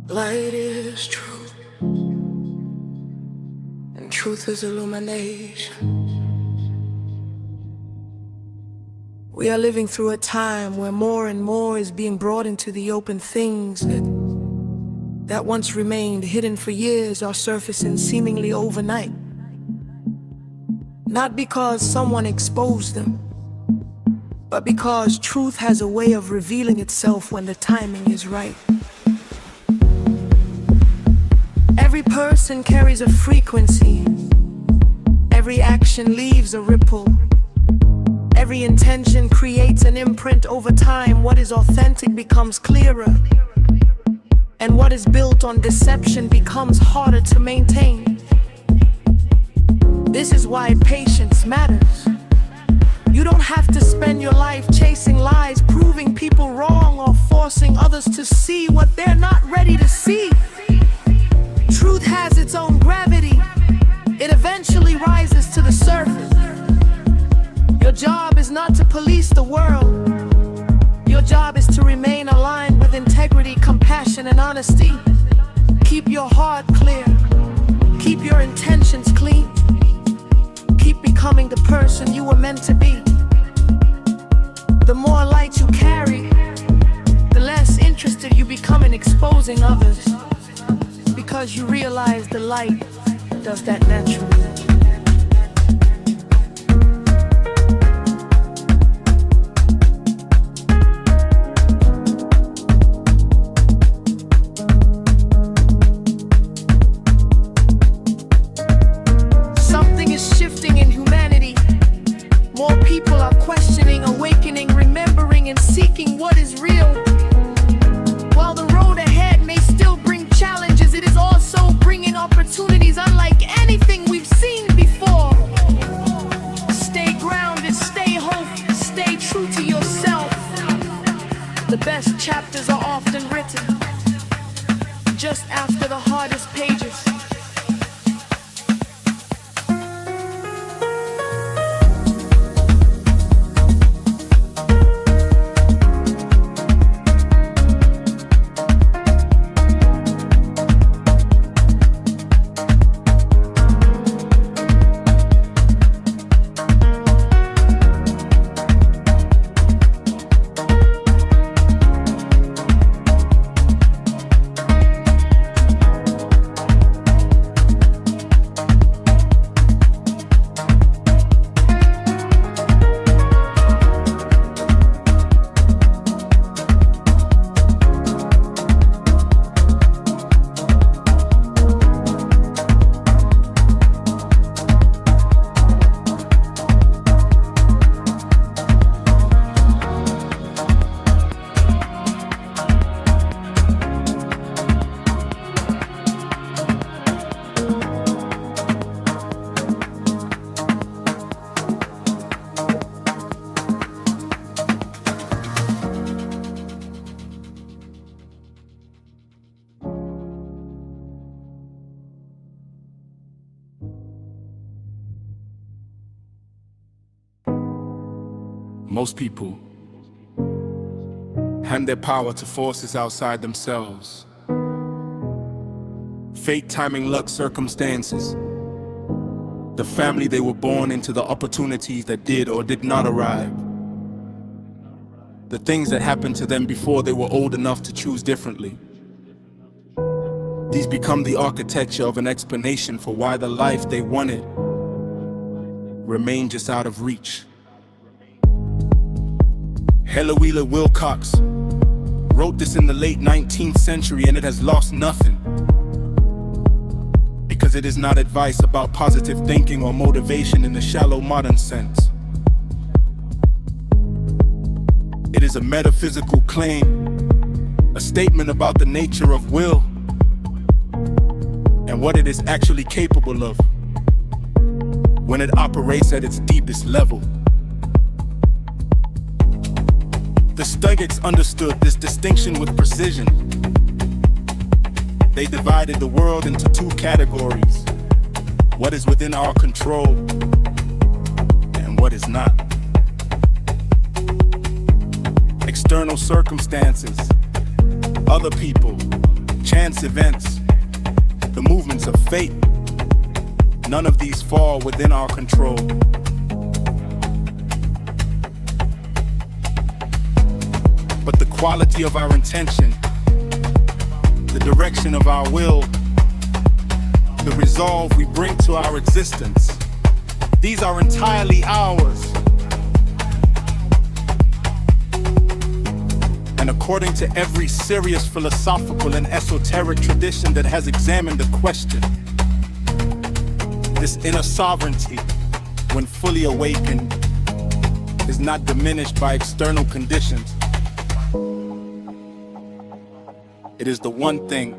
Light is truth, and truth is illumination. We are living through a time where more and more is being brought into the open. Things that once remained hidden for years are surfacing seemingly overnight. Not because someone exposed them, but because truth has a way of revealing itself when the timing is right. Every person carries a frequency. Every action leaves a ripple. Every intention creates an imprint. Over time, what is authentic becomes clearer, and what is built on deception becomes harder to maintain. This is why patience matters. You don't have to spend your life chasing lies, proving people wrong, or forcing others to see what they're not ready to see. Truth has its own gravity. It eventually rises to the surface. Your job is not to police the world. Your job is to remain aligned with integrity, compassion, and honesty. Keep your heart clear. Keep your intentions clean. Keep becoming the person you were meant to be. The more light you carry, the less interested you become in exposing others, because you realize the light does that naturally. Something is shifting in humanity. More people are questioning, awakening, remembering, and seeking what is real. While the road ahead may still bring challenges, it is also bringing opportunities unlike anything we've seen before. Stay grounded, stay hopeful, stay true to yourself. The best chapters are often written just after the hardest pages. Most people hand their power to forces outside themselves. Fate, timing, luck, circumstances. The family they were born into, the opportunities that did or did not arrive. The things that happened to them before they were old enough to choose differently. These become the architecture of an explanation for why the life they wanted remained just out of reach. Eloisa Wilcox wrote this in the late 19th century, and it has lost nothing, because it is not advice about positive thinking or motivation in the shallow modern sense. It is a metaphysical claim, a statement about the nature of will and what it is actually capable of when it operates at its deepest level. The Stugates understood this distinction with precision. They divided the world into two categories: what is within our control and what is not. External circumstances, other people, chance events, the movements of fate. None of these fall within our control. But the quality of our intention, the direction of our will, the resolve we bring to our existence, these are entirely ours. And according to every serious philosophical and esoteric tradition that has examined the question, this inner sovereignty, when fully awakened, is not diminished by external conditions. It is the one thing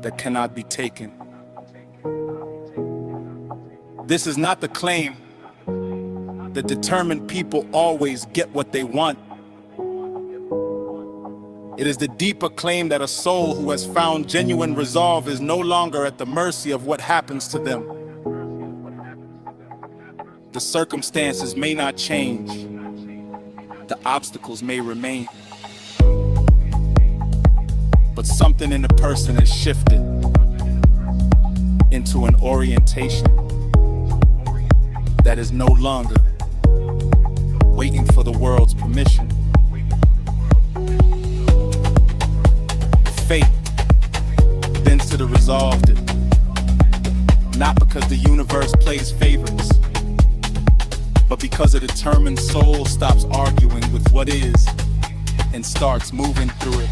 that cannot be taken. This is not the claim that determined people always get what they want. It is the deeper claim that a soul who has found genuine resolve is no longer at the mercy of what happens to them. The circumstances may not change. The obstacles may remain. But something in the person has shifted into an orientation that is no longer waiting for the world's permission. Fate bends to the resolve, not because the universe plays favorites, but because a determined soul stops arguing with what is and starts moving through it.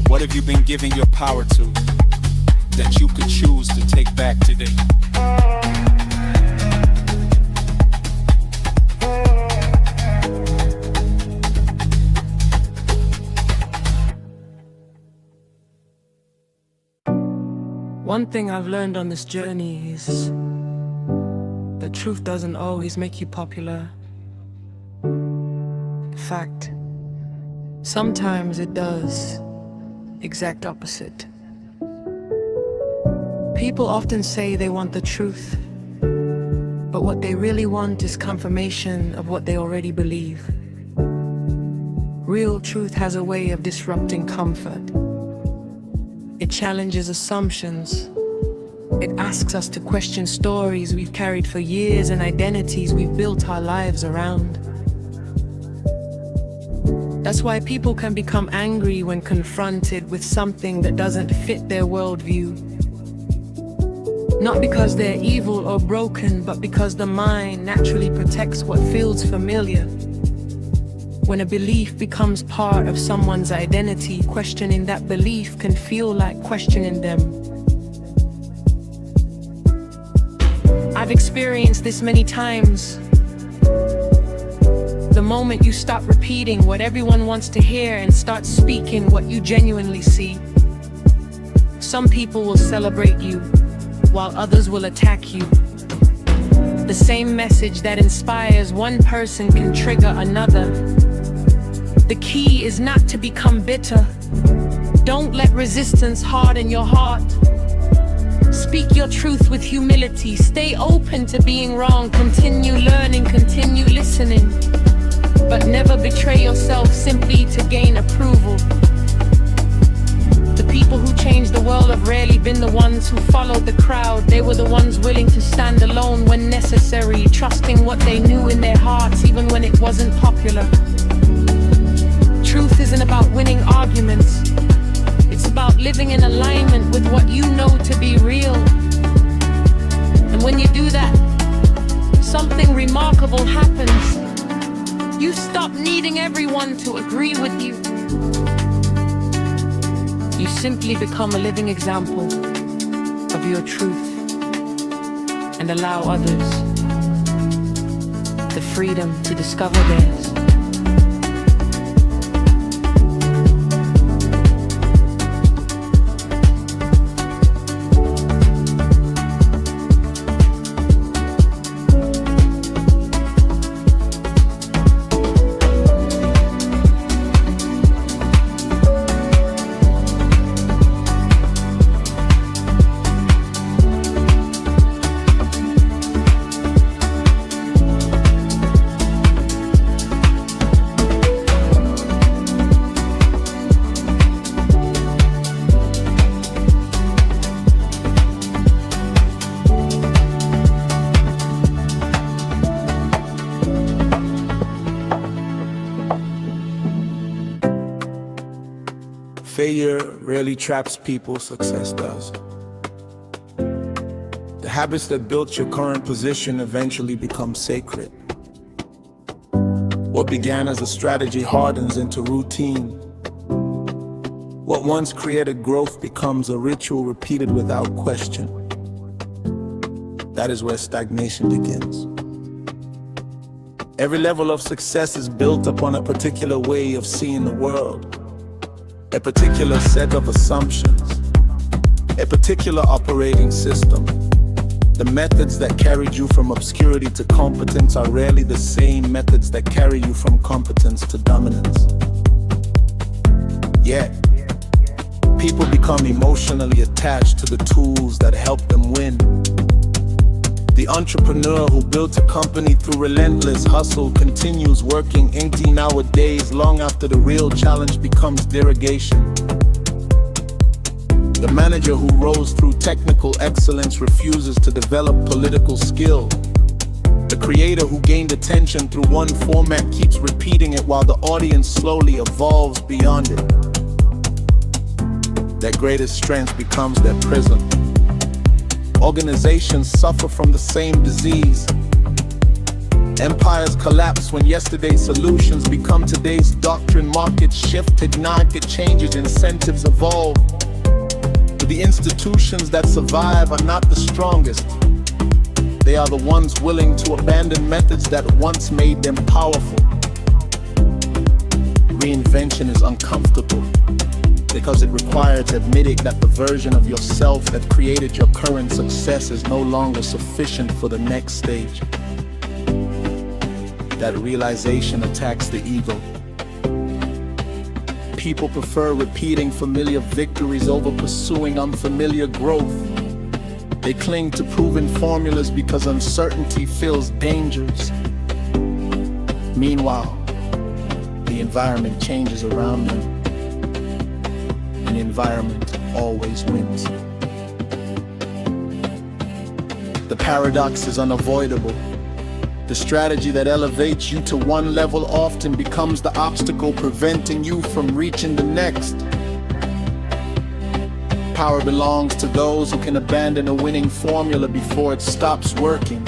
What have you been giving your power to that you could choose to take back today? One thing I've learned on this journey is that truth doesn't always make you popular. In fact, sometimes it does. Exact opposite. People often say they want the truth, but what they really want is confirmation of what they already believe. Real truth has a way of disrupting comfort. It challenges assumptions. It asks us to question stories we've carried for years and identities we've built our lives around. That's why people can become angry when confronted with something that doesn't fit their worldview. Not because they're evil or broken, but because the mind naturally protects what feels familiar. When a belief becomes part of someone's identity, questioning that belief can feel like questioning them. I've experienced this many times. The moment you stop repeating what everyone wants to hear and start speaking what you genuinely see. Some people will celebrate you, while others will attack you. The same message that inspires one person can trigger another. The key is not to become bitter. Don't let resistance harden your heart. Speak your truth with humility. Stay open to being wrong. Continue learning, continue listening. But never betray yourself simply to gain approval. The people who changed the world have rarely been the ones who followed the crowd. They were the ones willing to stand alone when necessary, trusting what they knew in their hearts even when it wasn't popular. Truth isn't about winning arguments. It's about living in alignment with what you know to be real. And when you do that, something remarkable happens. You stop needing everyone to agree with you. You simply become a living example of your truth and allow others the freedom to discover theirs. Failure rarely traps people, success does. The habits that built your current position eventually become sacred. What began as a strategy hardens into routine. What once created growth becomes a ritual repeated without question. That is where stagnation begins. Every level of success is built upon a particular way of seeing the world, a particular set of assumptions, a particular operating system. The methods that carried you from obscurity to competence are rarely the same methods that carry you from competence to dominance. Yet, people become emotionally attached to the tools that help them win. The entrepreneur who built a company through relentless hustle continues working 18-hour days long after the real challenge becomes derogation. The manager who rose through technical excellence refuses to develop political skill. The creator who gained attention through one format keeps repeating it while the audience slowly evolves beyond it. Their greatest strength becomes their prison. Organizations suffer from the same disease. Empires collapse when yesterday's solutions become today's doctrine. Markets shift, market changes, incentives evolve. But the institutions that survive are not the strongest. They are the ones willing to abandon methods that once made them powerful. Reinvention is uncomfortable because it requires admitting that the version of yourself that created your current success is no longer sufficient for the next stage. That realization attacks the ego. People prefer repeating familiar victories over pursuing unfamiliar growth. They cling to proven formulas because uncertainty feels dangerous. Meanwhile, the environment changes around them. The environment always wins. The paradox is unavoidable. The strategy that elevates you to one level often becomes the obstacle preventing you from reaching the next. Power belongs to those who can abandon a winning formula before it stops working.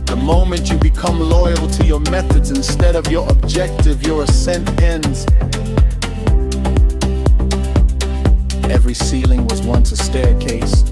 The moment you become loyal to your methods instead of your objective, your ascent ends. Every ceiling was once a staircase.